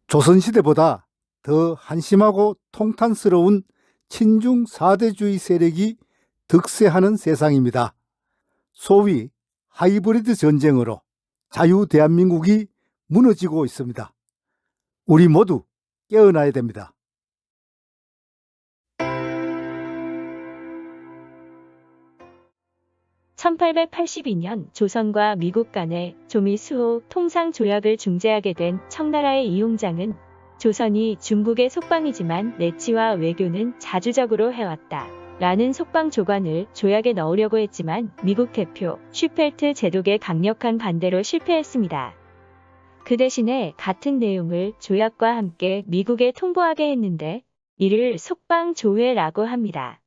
조선시대보다 더 한심하고 통탄스러운 친중 사대주의 세력이 득세하는 세상입니다. 소위 하이브리드 전쟁으로 자유 대한민국이 무너지고 있습니다. 우리 모두 깨어나야 됩니다. (1882년) 조선과 미국 간의 조미-수호 통상조약을 중재하게 된 청나라의 이용장은 조선이 중국의 속방이지만 내치와 외교는 자주적으로 해왔다 라는 속방 조관을 조약에 넣으려고 했지만 미국 대표 슈펠트 제독의 강력한 반대로 실패했습니다. 그 대신에 같은 내용을 조약과 함께 미국에 통보하게 했는데 이를 속방 조회라고 합니다.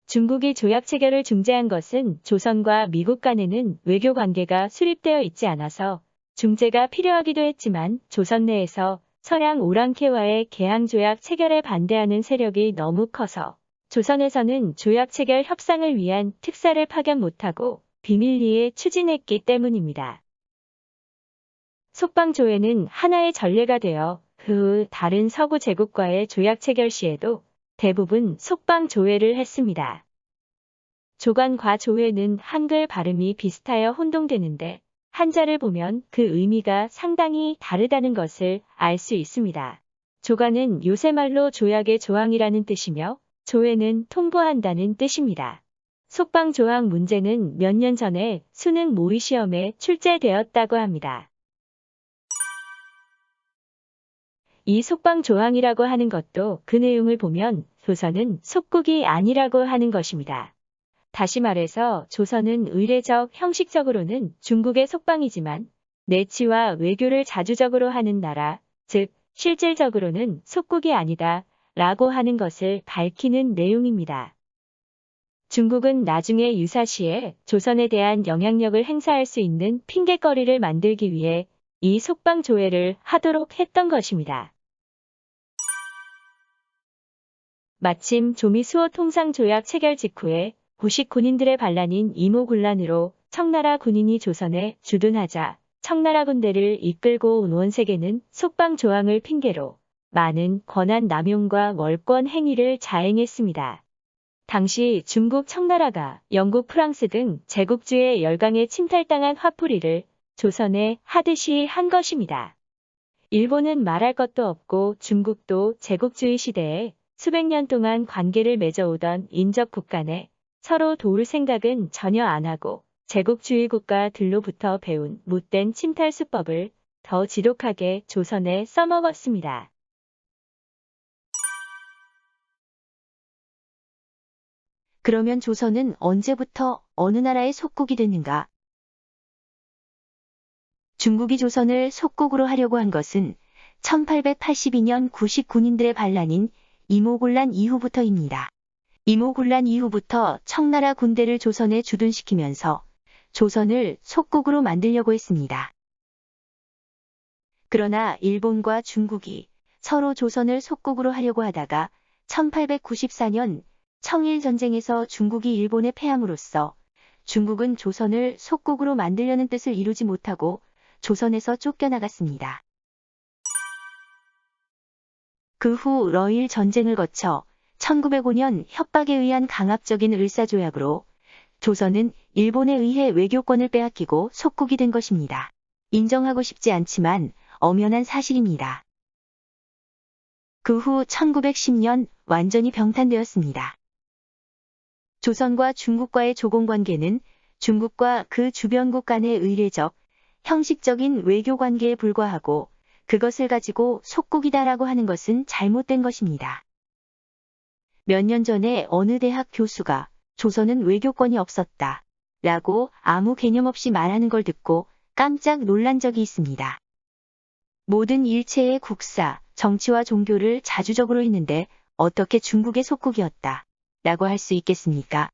중국이 조약 체결을 중재한 것은 조선과 미국 간에는 외교 관계가 수립되어 있지 않아서 중재가 필요하기도 했지만 조선 내에서 서양 오랑캐와의 개항조약 체결에 반대하는 세력이 너무 커서 조선에서는 조약 체결 협상을 위한 특사를 파견 못하고 비밀리에 추진했기 때문입니다. 속방조회는 하나의 전례가 되어 그 후 다른 서구 제국과의 조약 체결 시에도 대부분 속방조회를 했습니다. 조관과 조회는 한글 발음이 비슷하여 혼동되는데 한자를 보면 그 의미가 상당히 다르다는 것을 알 수 있습니다. 조관은 요새말로 조약의 조항이라는 뜻이며 조회는 통보한다는 뜻입니다. 속방조항 문제는 몇 년 전에 수능 모의시험에 출제되었다고 합니다. 이 속방조항이라고 하는 것도 그 내용을 보면 조선은 속국이 아니라고 하는 것입니다. 다시 말해서 조선은 의례적, 형식적으로는 중국의 속방이지만 내치와 외교를 자주적으로 하는 나라, 즉 실질적으로는 속국이 아니다 라고 하는 것을 밝히는 내용입니다. 중국은 나중에 유사시에 조선에 대한 영향력을 행사할 수 있는 핑곗거리를 만들기 위해 이 속방 조회를 하도록 했던 것입니다. 마침 조미-수호 통상조약 체결 직후에 고식 군인들의 반란인 이모군란으로 청나라 군인이 조선에 주둔하자 청나라 군대를 이끌고 온 원세계는 속방 조항을 핑계로 많은 권한 남용과 월권 행위를 자행했습니다. 당시 중국 청나라가 영국, 프랑스 등 제국주의 열강에 침탈당한 화풀이를 조선에 하듯이 한 것입니다. 일본은 말할 것도 없고 중국도 제국주의 시대에 수백 년 동안 관계를 맺어오던 인접국 간에 서로 도울 생각은 전혀 안 하고 제국주의 국가들로부터 배운 못된 침탈 수법을 더 지독하게 조선에 써먹었습니다. 그러면 조선은 언제부터 어느 나라의 속국이 됐는가? 중국이 조선을 속국으로 하려고 한 것은 1882년 구식 군인들의 반란인 이모군란 이후부터입니다. 이모군란 이후부터 청나라 군대를 조선에 주둔시키면서 조선을 속국으로 만들려고 했습니다. 그러나 일본과 중국이 서로 조선을 속국으로 하려고 하다가 1894년 청일전쟁에서 중국이 일본에 패함으로써 중국은 조선을 속국으로 만들려는 뜻을 이루지 못하고 조선에서 쫓겨나갔습니다. 그 후 러일 전쟁을 거쳐 1905년 협박에 의한 강압적인 을사조약으로 조선은 일본에 의해 외교권을 빼앗기고 속국이 된 것입니다. 인정하고 싶지 않지만 엄연한 사실입니다. 그 후 1910년 완전히 병탄되었습니다. 조선과 중국과의 조공관계는 중국과 그 주변국 간의 의례적, 형식적인 외교관계에 불과하고 그것을 가지고 속국이다라고 하는 것은 잘못된 것입니다. 몇 년 전에 어느 대학 교수가 조선은 외교권이 없었다 라고 아무 개념 없이 말하는 걸 듣고 깜짝 놀란 적이 있습니다. 모든 일체의 국사, 정치와 종교를 자주적으로 했는데 어떻게 중국의 속국이었다 라고 할 수 있겠습니까?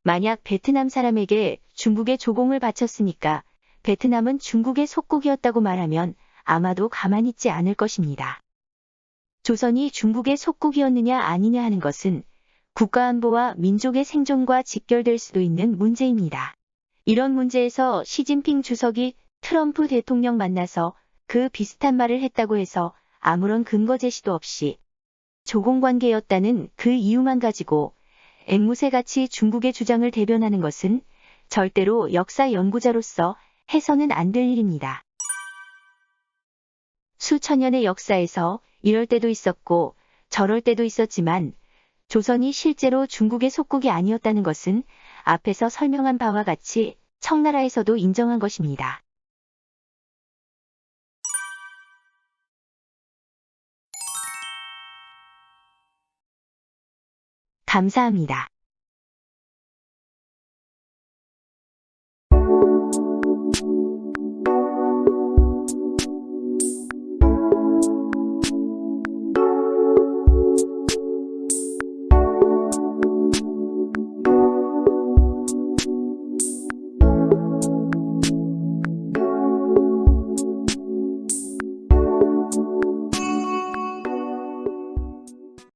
만약 베트남 사람에게 중국의 조공을 바쳤으니까 베트남은 중국의 속국이었다고 말하면 아마도 가만히 있지 않을 것입니다. 조선이 중국의 속국이었느냐 아니냐 하는 것은 국가안보와 민족의 생존과 직결될 수도 있는 문제입니다. 이런 문제에서 시진핑 주석이 트럼프 대통령 만나서 그 비슷한 말을 했다고 해서 아무런 근거 제시도 없이 조공관계였다는 그 이유만 가지고 앵무새같이 중국의 주장을 대변하는 것은 절대로 역사 연구자로서 해서는 안 될 일입니다. 수천 년의 역사에서 이럴 때도 있었고 저럴 때도 있었지만 조선이 실제로 중국의 속국이 아니었다는 것은 앞에서 설명한 바와 같이 청나라에서도 인정한 것입니다. 감사합니다.